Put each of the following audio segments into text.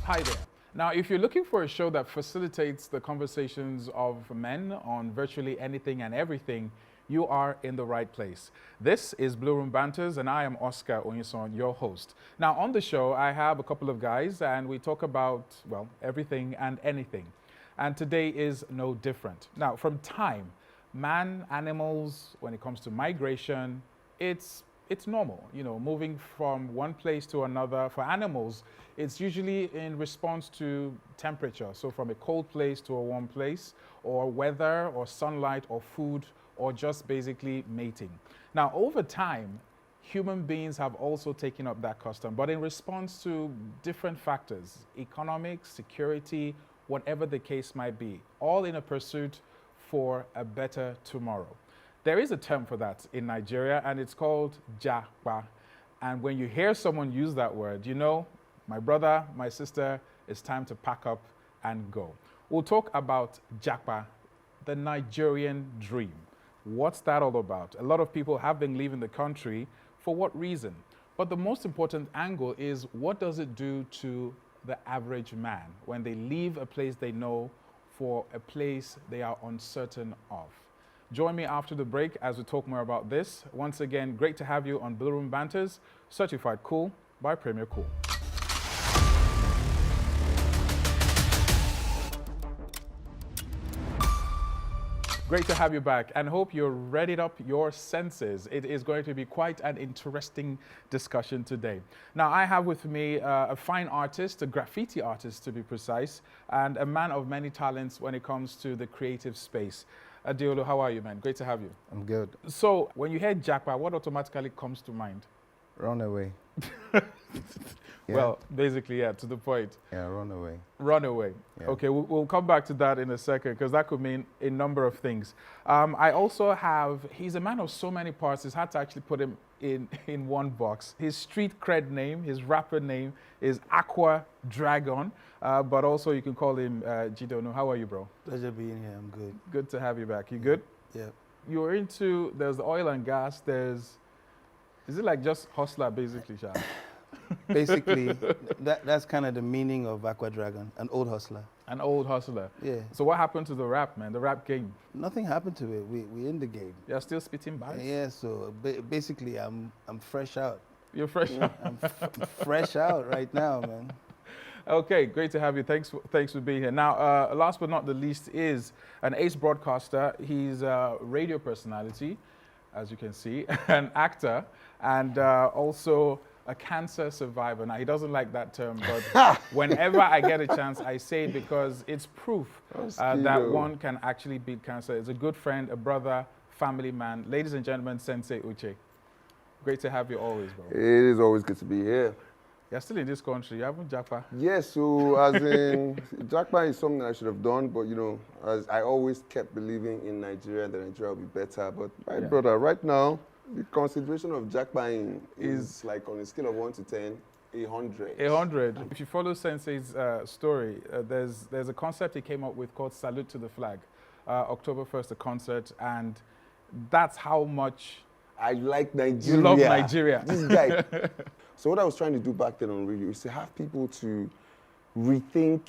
Hi there. Now, if you're looking for a show that facilitates the conversations of men on virtually anything and everything, you are in the right place. This is Blue Room Banters, and I am Oscar Onyison, your host. Now, on the show, I have a couple of guys, and we talk about, well, everything and anything. And today is no different. Now, from time, man, animals, when it comes to migration, it's normal, moving from one place to another. For animals, it's usually in response to temperature. So from a cold place to a warm place, or weather, or sunlight, or food, or just basically mating. Now, over time, human beings have also taken up that custom, but in response to different factors, economics, security, whatever the case might be, all in a pursuit for a better tomorrow. There is a term for that in Nigeria, and it's called Japa. And when you hear someone use that word, you know, my brother, my sister, it's time to pack up and go. We'll talk about Japa, the Nigerian dream. What's that all about? A lot of people have been leaving the country. For what reason? But the most important angle is, what does it do to the average man when they leave a place they know for a place they are uncertain of? Join me after the break as we talk more about this. Once again, great to have you on Blue Room Banters, certified cool by Premier Cool. Great to have you back, and hope you're readied up your senses. It is going to be quite an interesting discussion today. Now, I have with me a fine artist, a graffiti artist to be precise, and a man of many talents when it comes to the creative space. Adeolu, how are you, man? Great to have you. I'm good. So, when you hear Japa, what automatically comes to mind? Run away. Yeah. Well, basically, yeah, to the point. Yeah, run away. Run away. Yeah. Okay, we'll come back to that in a second, because that could mean a number of things. I also have, he's a man of so many parts, it's hard to actually put him in one box. His street cred name, his rapper name is Aqua Dragon, but also you can call him Jidono. How are you, bro? Pleasure being here. I'm good. Good to have you back. You good? Yeah. You're into, there's the oil and gas, is it like just hustler, basically, Sha? Basically, that's kind of the meaning of Aqua Dragon, an old hustler. An old hustler. Yeah. So what happened to the rap, man? The rap game? Nothing happened to it. We in the game. You're still spitting bars? Yeah. So basically, I'm fresh out. You're fresh out? I'm fresh out right now, man. Okay, great to have you. Thanks for being here. Now, last but not the least is an ace broadcaster. He's a radio personality, as you can see, an actor, and also a cancer survivor. Now, he doesn't like that term, but whenever I get a chance, I say it because it's proof that one can actually beat cancer. He's a good friend, a brother, family man. Ladies and gentlemen, Sensei Uche. Great to have you always, bro. It is always good to be here. You're still in this country. You haven't Japa? Yes, so as in, Japa is something I should have done, but as I always kept believing in Nigeria, that Nigeria will be better. But my brother, right now, the consideration of Japa is like on a scale of 1 to 10, 100. 100. If you follow Sensei's story, there's a concept he came up with called Salute to the Flag. October 1st, a concert, and that's how much I like Nigeria. you love Nigeria. This guy. So what I was trying to do back then on radio is to have people to rethink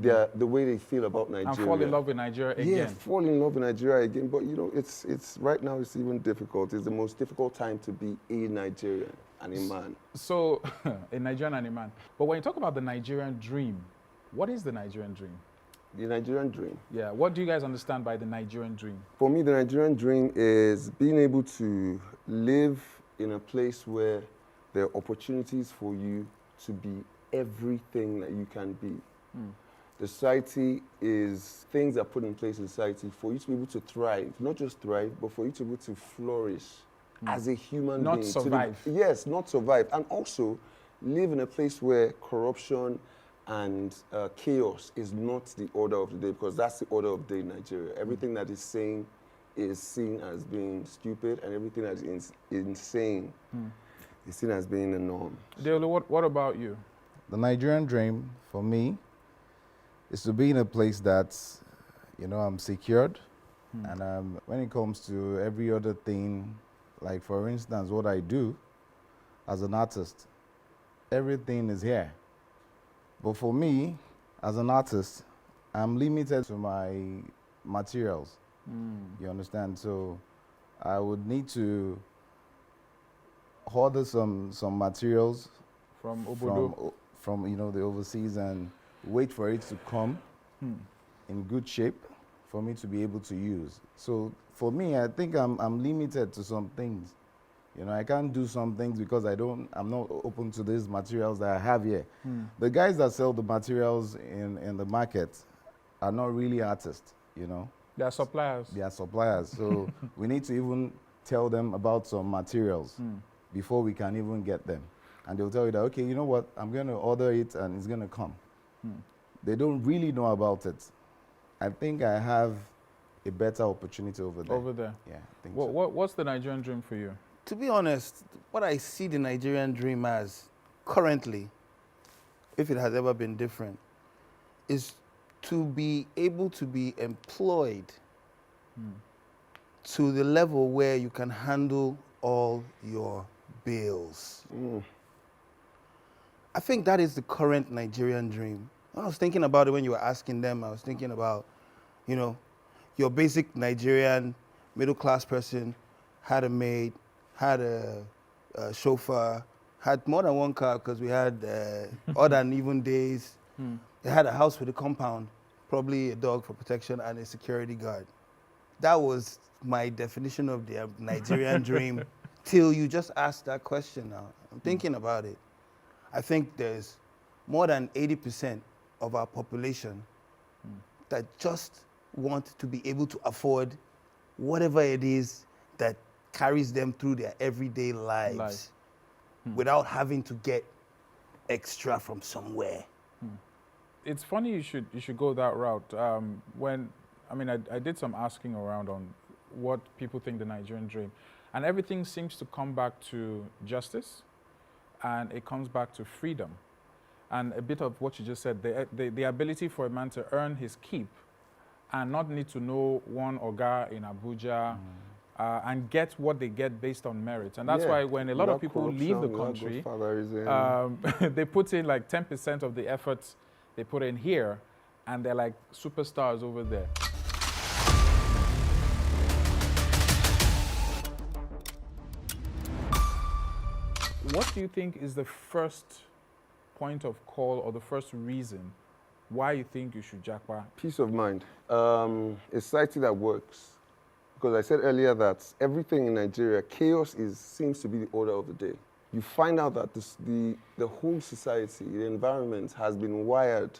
the way they feel about Nigeria. And fall in love with Nigeria again. Yeah, fall in love with Nigeria again. But it's right now it's even difficult. It's the most difficult time to be a Nigerian and a man. So, a Nigerian and a man. But when you talk about the Nigerian dream, what is the Nigerian dream? The Nigerian dream. Yeah, what do you guys understand by the Nigerian dream? For me, the Nigerian dream is being able to live in a place where there are opportunities for you to be everything that you can be. The society is, things are put in place in society for you to be able to thrive, not just thrive, but for you to be able to flourish as a human being. Not survive. Yes, not survive. And also live in a place where corruption and chaos is not the order of the day, because that's the order of the day in Nigeria. Everything that is sane is seen as being stupid, and everything that is insane is seen as being the norm. Deolo, what about you? The Nigerian dream for me is to be in a place that's, I'm secured. And when it comes to every other thing, like for instance, what I do as an artist, everything is here. But for me, as an artist, I'm limited to my materials. You understand? So I would need to order some materials From from Obodo. from the overseas and wait for it to come in good shape for me to be able to use. So for me, I think I'm limited to some things. I can't do some things because I'm not open to these materials that I have here. The guys that sell the materials in the market are not really artists, They are suppliers. They are suppliers. So we need to even tell them about some materials before we can even get them. And they'll tell you that, okay, you know what, I'm going to order it and it's going to come. They don't really know about it. I think I have a better opportunity over there. Over there. Yeah, I think so. What's the Nigerian dream for you? To be honest, what I see the Nigerian dream as currently, if it has ever been different, is to be able to be employed to the level where you can handle all your bills. I think that is the current Nigerian dream. When I was thinking about it when you were asking them, I was thinking about, your basic Nigerian middle-class person had a maid, had a chauffeur, had more than one car because we had odd and even days. They had a house with a compound, probably a dog for protection and a security guard. That was my definition of the Nigerian dream till you just asked that question now. I'm thinking about it. I think there's more than 80% of our population that just want to be able to afford whatever it is that carries them through their everyday lives without having to get extra from somewhere. It's funny you should go that route. I did some asking around on what people think the Nigerian dream, and everything seems to come back to justice, and it comes back to freedom, and a bit of what you just said, the ability for a man to earn his keep, and not need to know one oga in Abuja, and get what they get based on merit. And that's why when a lot of people leave the country, they put in like 10% of the efforts they put in here, and they're like superstars over there. What do you think is the first point of call or the first reason why you think you should Japa? Peace of mind. A society that works. Because I said earlier that everything in Nigeria, chaos seems to be the order of the day. You find out that the whole society, the environment has been wired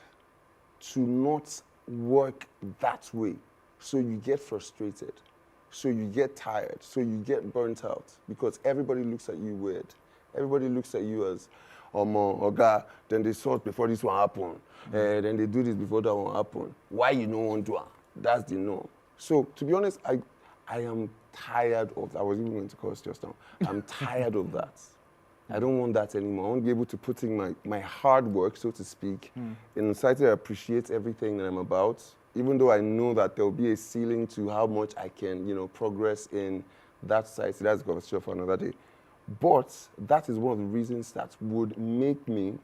to not work that way. So you get frustrated. So you get tired. So you get burnt out. Because everybody looks at you weird. Everybody looks at you as, Oga, then they sort before this one happen. Then they do this before that one happen. Why you no want to? That's the norm. So to be honest, I am tired of that. I was even going to curse just now. I'm tired of that. I don't want that anymore. I want to be able to put in my hard work, so to speak, in a society that appreciates everything that I'm about, even though I know that there'll be a ceiling to how much I can, progress in that society. That's a conversation for another day. But that is one of the reasons that would make me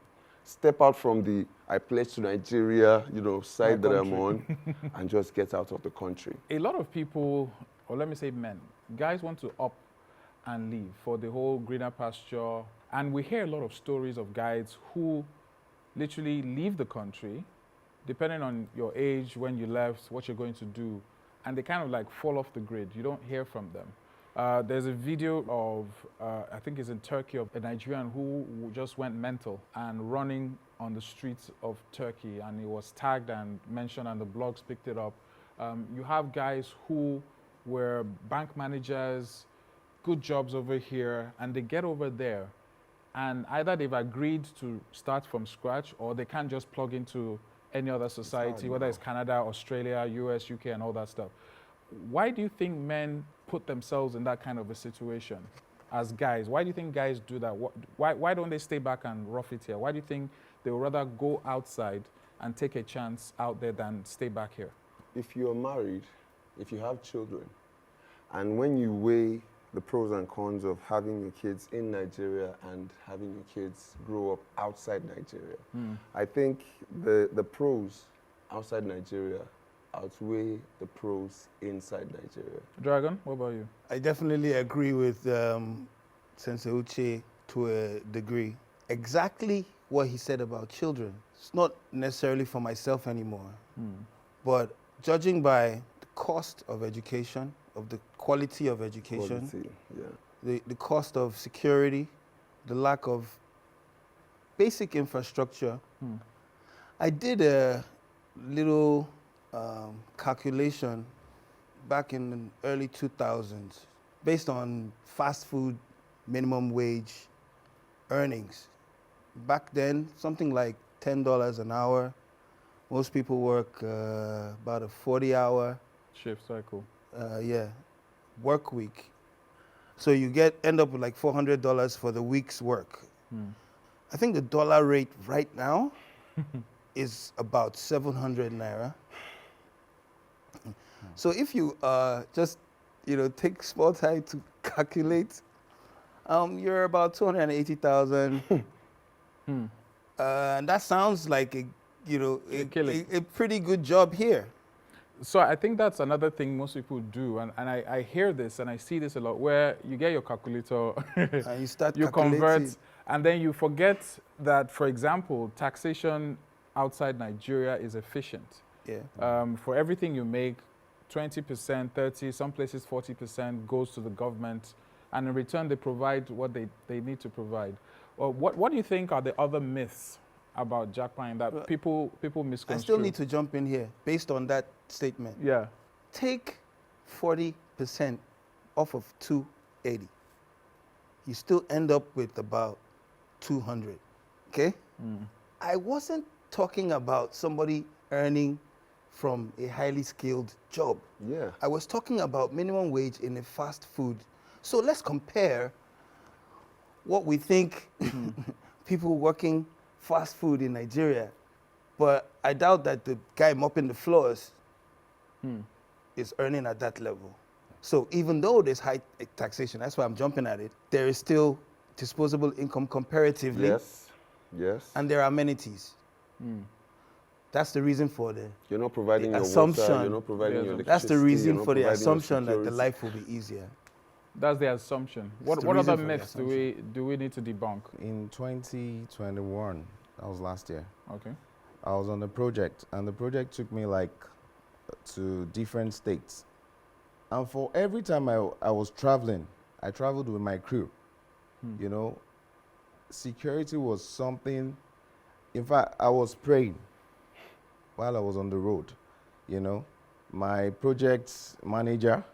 step out from the I pledge to Nigeria, side that I'm on, and just get out of the country. A lot of people, or let me say men, guys want to up and leave for the whole greener pasture. And we hear a lot of stories of guys who literally leave the country, depending on your age, when you left, what you're going to do, and they kind of like fall off the grid. You don't hear from them. There's a video of, I think it's in Turkey, of a Nigerian who just went mental and running on the streets of Turkey, and he was tagged and mentioned, and the blogs picked it up. You have guys who were bank managers, good jobs over here, and they get over there, and either they've agreed to start from scratch, or they can't just plug into any other society, whether it's Canada, Australia, US, UK, and all that stuff. Why do you think men put themselves in that kind of a situation as guys? Why do you think guys do that? Why don't they stay back and rough it here? Why do you think they would rather go outside and take a chance out there than stay back here? If you're married, if you have children, and when you weigh the pros and cons of having your kids in Nigeria and having your kids grow up outside Nigeria. I think the pros outside Nigeria outweigh the pros inside Nigeria. Dragon, what about you? I definitely agree with Sensei Uche to a degree. Exactly what he said about children. It's not necessarily for myself anymore, but judging by the cost of education, of the quality of education, Quality, yeah. the cost of security, the lack of basic infrastructure. I did a little calculation back in the early 2000s based on fast food minimum wage earnings. Back then, something like $10 an hour. Most people work about a 40-hour Shift cycle. work week. So you end up with like $400 for the week's work. I think the dollar rate right now is about 700 naira. So if you just take small time to calculate, you're about 280,000. And that sounds like a pretty good job here. So I think that's another thing most people do, and I hear this and I see this a lot, where you get your calculator, and you start you calculating. convert, and then you forget that, for example, taxation outside Nigeria is efficient. Yeah. For everything you make, 20%, 30%, some places 40% goes to the government, and in return they provide what they need to provide. Well, what do you think are the other myths about Japa that people misconstrue? I still need to jump in here based on that statement. Yeah. Take 40% off of 280. You still end up with about 200. Okay? I wasn't talking about somebody earning from a highly skilled job. Yeah. I was talking about minimum wage in a fast food. So let's compare what we think people working fast food in Nigeria. But I doubt that the guy mopping the floors is earning at that level. So even though there's high taxation, that's why I'm jumping at it, there is still disposable income comparatively. Yes. Yes. And there are amenities. That's the reason for the You're not providing your assumption. water, you're not providing your electricity. That's the reason you're not for the providing your assumption that the security. life will be easier. That's the assumption. What the other reason for the myths do we need to debunk? In 2021, that was last year, Okay. I was on a project, and the project took me like to different states. And for every time I was traveling, I traveled with my crew. You know, security was something. In fact, I was praying while I was on the road. You know, my project manager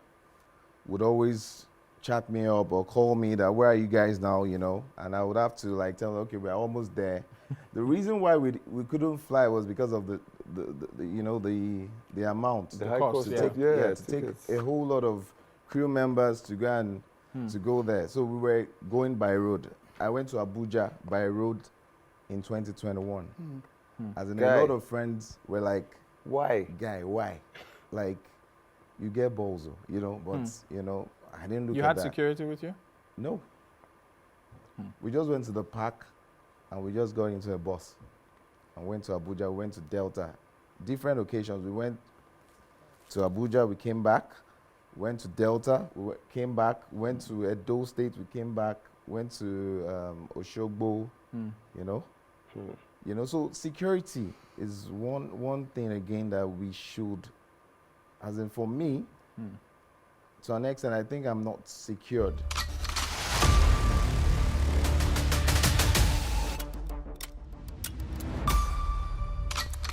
would always chat me up or call me that, where are you guys now, you know? And I would have to like tell them, okay, we're almost there. The reason why we couldn't fly was because of the amount. The high cost, cost, yeah. to take tickets. a whole lot of crew members to go and to go there. So we were going by road. I went to Abuja by road in 2021. As in, Guy. a lot of friends were like, Why? guy, why? Like, you get balls, you know, but, you know, I didn't look You at had that. security with you? No. We just went to the park and we just got into a bus and went to Abuja, we went to Delta. Different occasions. We went to Abuja, we came back, went to Delta, came back, went to Edo State, we came back, went to Oshogbo, you know. You know, so security is one thing again that we should, as in for me, to an extent, I think I'm not secured.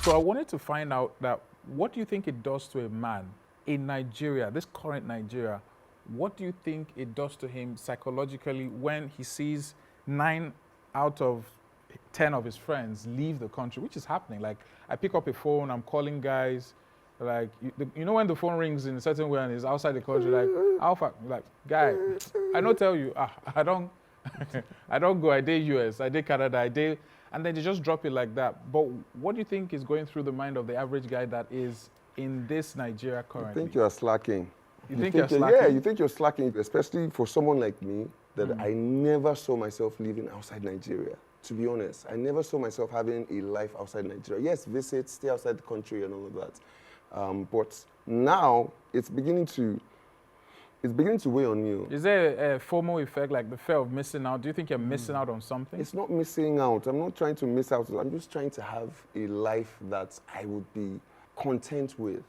So I wanted to find out that what do you think it does to a man in Nigeria, this current Nigeria, what do you think it does to him psychologically when he sees 9 out of 10 of his friends leave the country, which is happening? Like, I pick up a phone, I'm calling guys, like, you know when the phone rings in a certain way and it's outside the country, like, Alpha, like, guy, I don't tell you, I don't I don't go, I did US, I did Canada, I did, and then they just drop it like that. But what do you think is going through the mind of the average guy that is in this Nigeria I currently? think you are slacking. You think you're slacking? Yeah, you think you're slacking, especially for someone like me, that I never saw myself living outside Nigeria. To be honest, I never saw myself having a life outside Nigeria. Yes, visit, stay outside the country and all of that. But now it's beginning to weigh on you. Is there a FOMO effect, like the fear of missing out? Do you think you're missing out on something? It's not missing out. I'm not trying to miss out. I'm just trying to have a life that I would be content with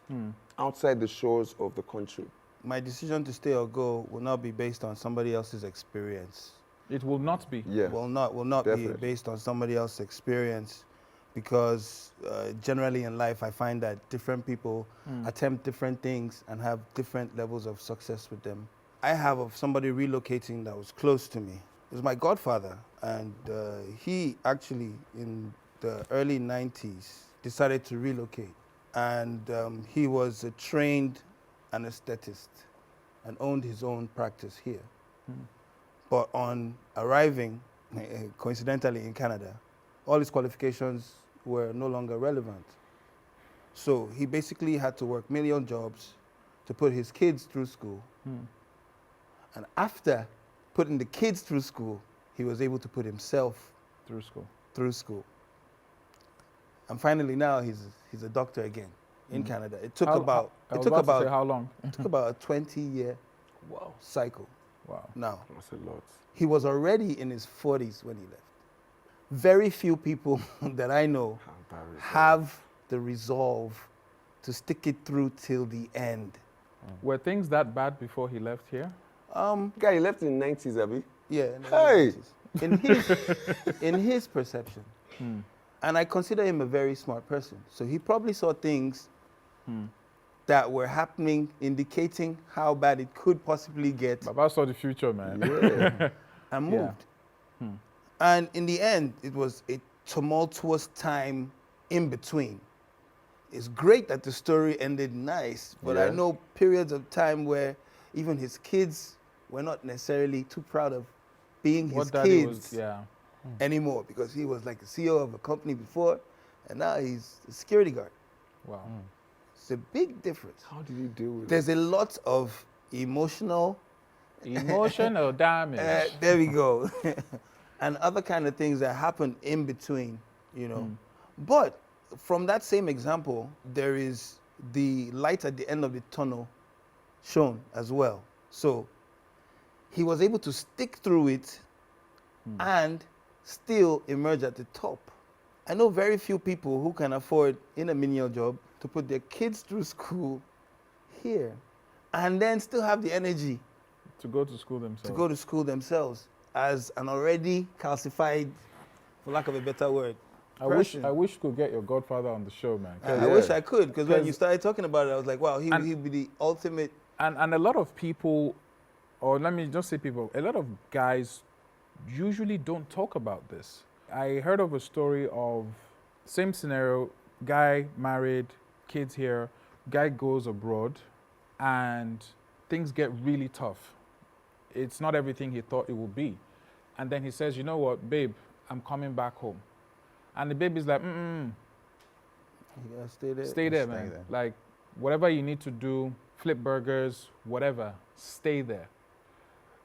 outside the shores of the country. My decision to stay or go will not be based on somebody else's experience. It will not be. Yeah. Will not be Definitely. based on somebody else's experience, because generally in life I find that different people attempt different things and have different levels of success with them. I have of somebody relocating that was close to me. It was my godfather, and he actually in the early 90s decided to relocate, and he was a trained anesthetist and owned his own practice here. But on arriving, coincidentally in Canada, all his qualifications were no longer relevant. So he basically had to work million jobs to put his kids through school. And after putting the kids through school, he was able to put himself Through school. And finally now he's a doctor again in Canada. It took How- about I was about to say how long? it took about a 20-year cycle. Wow. Now, That's a lot. he was already in his 40s when he left. Very few people that I know How embarrassing. have the resolve to stick it through till the end. Were things that bad before he left here? Guy, he left in the 90s, Abby. Yeah. in the Hey! 90s. In his perception. And I consider him a very smart person. So he probably saw things that were happening, indicating how bad it could possibly get, Baba saw the future, man. Yeah. and Yeah. moved. And in the end, it was a tumultuous time in between. It's great that the story ended nice, but I Yeah. know periods of time where even his kids were not necessarily too proud of being his What daddy was, kids yeah. anymore, because he was like the CEO of a company before, and now he's a security guard. Wow. It's a big difference. How did you deal with it? There's a lot of emotional, Emotional damage. there we go, and other kind of things that happen in between, you know. But from that same example, there is the light at the end of the tunnel shown as well. So he was able to stick through it and still emerge at the top. I know very few people who can afford, in a menial job, to put their kids through school here and then still have the energy To go to school themselves. to go to school themselves as an already calcified, for lack of a better word, I wish person. I wish we could get your godfather on the show, man. 'Cause- I wish I could, because when you 'Cause- started talking about it, I was like, wow, And- he'd be the ultimate. And a lot of people, or let me just say people, a lot of guys usually don't talk about this. I heard of a story of same scenario, guy married, kids here, guy goes abroad, and things get really tough. It's not everything he thought it would be. And then he says, you know what, babe, I'm coming back home. And the baby's like, You gotta stay there. stay there, Stay man. there. Like, whatever you need to do, flip burgers, whatever, stay there.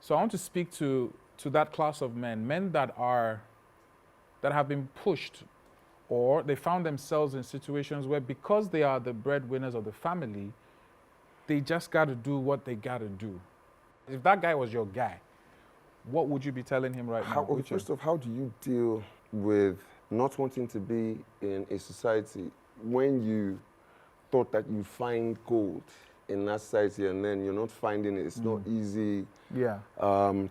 So I want to speak to that class of men that have been pushed, or they found themselves in situations where, because they are the breadwinners of the family, they just got to do what they got to do. If that guy was your guy, what would you be telling him right now? Richard? First off, how do you deal with not wanting to be in a society when you thought that you find gold in that society and then you're not finding it? It's not easy. Yeah.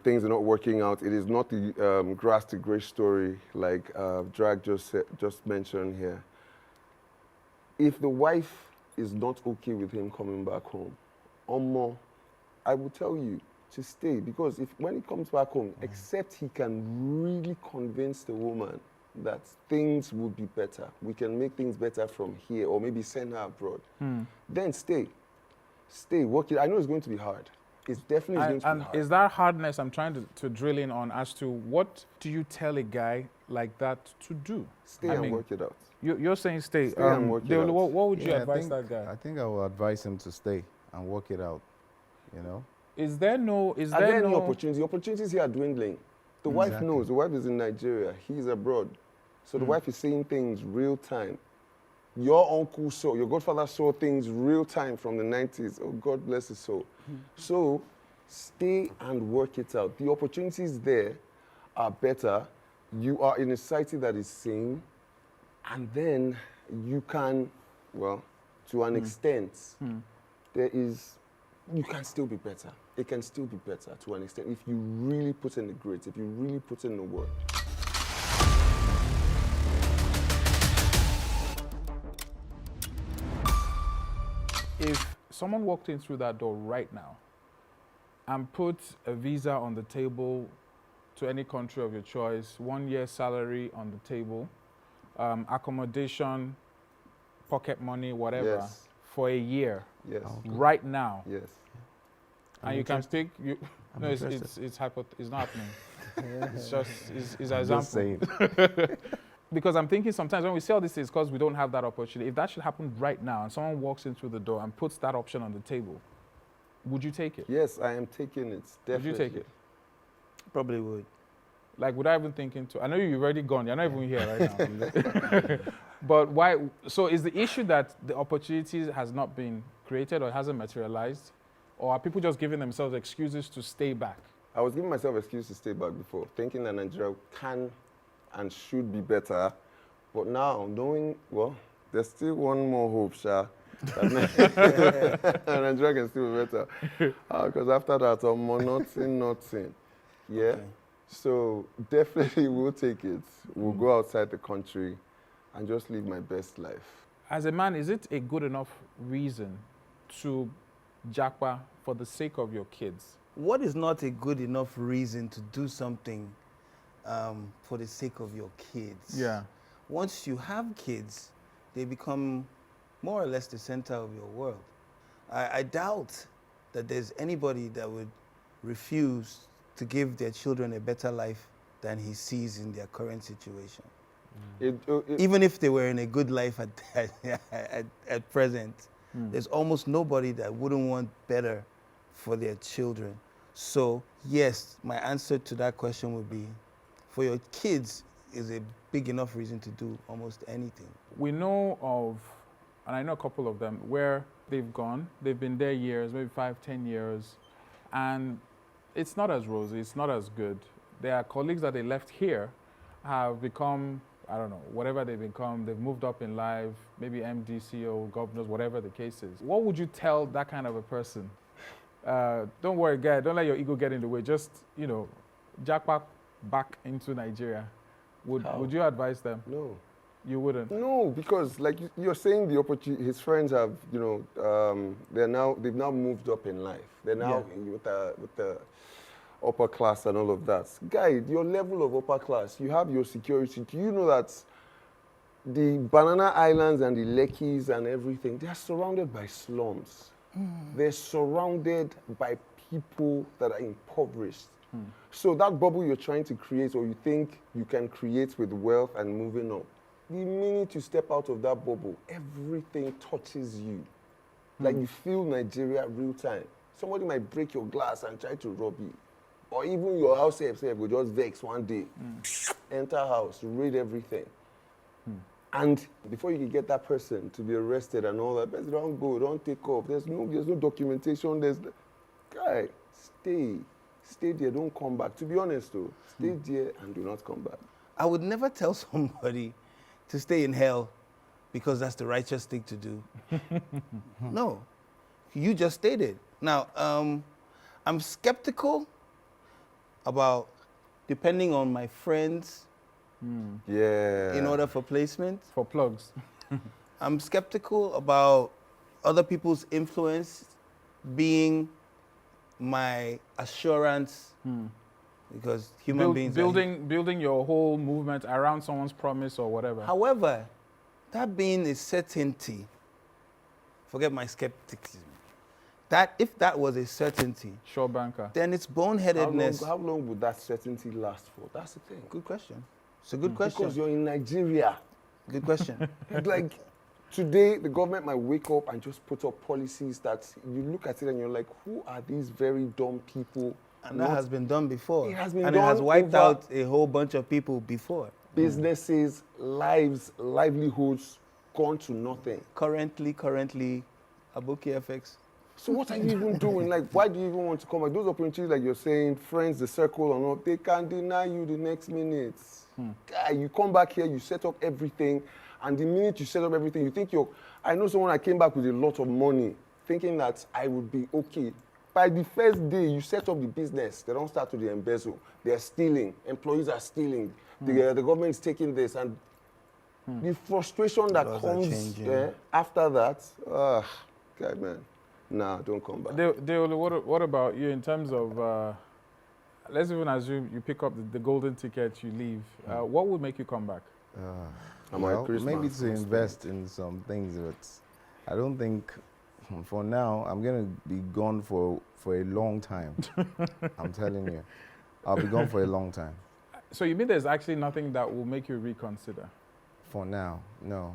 Things are not working out. It is not the grass to grace story like Drag just mentioned here. If the wife is not okay with him coming back home, I will tell you to stay, because when he comes back home, except he can really convince the woman that things will be better, we can make things better from here, or maybe send her abroad, then stay, work it. I know it's going to be hard. It's definitely going to be And hard. is that hardness I'm trying to drill in on as to what do you tell a guy like that to do? Stay I and mean, work it out. You're saying stay. Stay and work it Deolo, out. what would you Yeah, advise that I guy? think I will advise him to stay and work it out. you know. Is there no? Are there any opportunities? Opportunities here are dwindling. The wife Exactly. knows. The wife is in Nigeria. He's abroad. So the wife is seeing things real time. Your uncle saw, your godfather saw things real time from the 90s. Oh, God bless his soul. So stay and work it out. The opportunities there are better. You are in a society that is sane. And then you can, well, to an extent, you can still be better. It can still be better to an extent if you really put in the grit, if you really put in the work. If someone walked in through that door right now and put a visa on the table to any country of your choice, 1 year salary on the table, accommodation, pocket money, whatever, Yes. for a year, Yes. right now, Yes. and you can speak. I'm No, interested. it's not happening. It's just it's an I'm example. just saying. Because I'm thinking sometimes when we see all these things, because we don't have that opportunity. If that should happen right now, and someone walks in through the door and puts that option on the table, would you take it? Yes, I am taking it. Definitely. Would you take it? Probably would. Like, would I even think into? I know you've already gone. You're not even here right now. But why? So, is the issue that the opportunity has not been created or hasn't materialized, or are people just giving themselves excuses to stay back? I was giving myself excuse to stay back before, thinking that Nigeria can and should be better. But now, knowing, well, there's still one more hope, Sha. That Nigeria can still be better. Because after that, nothing. Yeah. Okay. So definitely we'll take it. We'll go outside the country and just live my best life. As a man, is it a good enough reason to japa for the sake of your kids? What is not a good enough reason to do something for the sake of your kids? Yeah. Once you have kids, they become more or less the center of your world. I doubt that there's anybody that would refuse to give their children a better life than he sees in their current situation. Even if they were in a good life at present, there's almost nobody that wouldn't want better for their children. So yes, my answer to that question would be, for your kids is a big enough reason to do almost anything. We know of, and I know a couple of them, where they've gone, they've been there years, maybe 5, 10 years, and it's not as rosy, it's not as good. Their colleagues that they left here have become, I don't know, whatever they've become, they've moved up in life, maybe MD, CEO, governors, whatever the case is. What would you tell that kind of a person? Don't worry, guy, don't let your ego get in the way. Just, japa back into Nigeria. Would you advise them? No. You wouldn't? No, because like you're saying, the opportunity, his friends have, they've now moved up in life. They're now with the upper class and all of that. Guy, your level of upper class, you have your security. Do you know that the Banana Islands and the Lekkis and everything, they are surrounded by slums. They're surrounded by people that are impoverished. So that bubble you're trying to create, or you think you can create with wealth and moving up, the minute you step out of that bubble, everything touches you. Like you feel Nigeria real time. Somebody might break your glass and try to rob you. Or even your house self will just vex one day. Enter house, raid everything. And before you can get that person to be arrested and all that, person don't go, don't take off. There's no documentation. Guy, stay there, don't come back. To be honest though, stay there and do not come back. I would never tell somebody to stay in hell because that's the righteous thing to do. No, you just stated. Now, I'm skeptical about depending on my friends in order for placement. For plugs. I'm skeptical about other people's influence being my assurance because human beings building your whole movement around someone's promise or whatever. However, that being a certainty, forget my skepticism, that if that was a certainty, Sure banker. then it's boneheadedness. How long would that certainty last for? That's the thing. Good question. It's a good question. Because you're in Nigeria. Good question. Like, Today, the government might wake up and just put up policies that you look at it and you're like, who are these very dumb people? And that has been done before. It has been and done it has wiped over out a whole bunch of people before. businesses, lives, livelihoods gone to nothing. Currently, Aboki FX. So what are you even doing? Like, why do you even want to come back? Those opportunities, like you're saying, friends, the circle or not, they can deny you the next minute. Guy, you come back here, you set up everything, and the minute you set up everything, you think I know someone that came back with a lot of money, thinking that I would be okay. By the first day you set up the business, they don't start to the embezzle. They're stealing. Employees are stealing. The government is taking this, and the frustration that comes after that, God, man, nah, don't come back. Deolu, what about you in terms of, let's even assume you pick up the golden ticket, you leave. What would make you come back? Well, maybe to invest in some things, but I don't think, for now, I'm going to be gone for a long time. I'm telling you. I'll be gone for a long time. So you mean there's actually nothing that will make you reconsider? For now, no.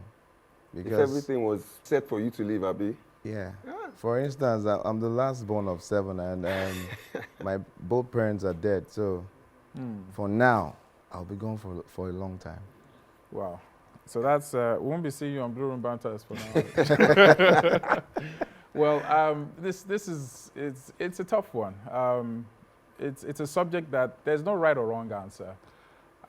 Because if everything was set for you to leave, Abi? Yeah. For instance, I'm the last born of 7, and my both parents are dead. So for now, I'll be gone for a long time. Wow. So that's, we won't be seeing you on Blue Room Banters for now. Well, this is, it's a tough one. It's a subject that there's no right or wrong answer.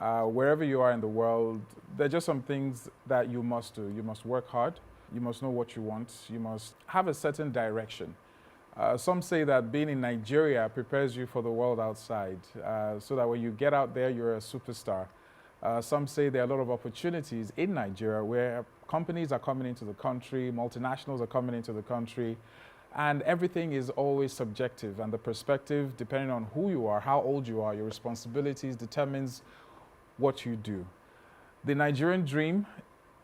Wherever you are in the world, there are just some things that you must do. You must work hard. You must know what you want. You must have a certain direction. Some say that being in Nigeria prepares you for the world outside, so that when you get out there, you're a superstar. Some say there are a lot of opportunities in Nigeria where companies are coming into the country, multinationals are coming into the country, and everything is always subjective, and the perspective, depending on who you are, how old you are, your responsibilities determines what you do. The Nigerian dream,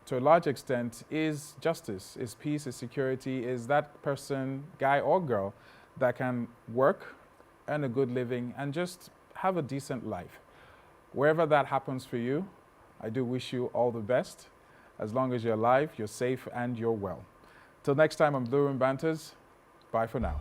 to a large extent, is justice, is peace, is security, is that person, guy or girl, that can work, earn a good living, and just have a decent life. Wherever that happens for you, I do wish you all the best. As long as you're alive, you're safe, and you're well. Till next time on Blue Room Banters, bye for now.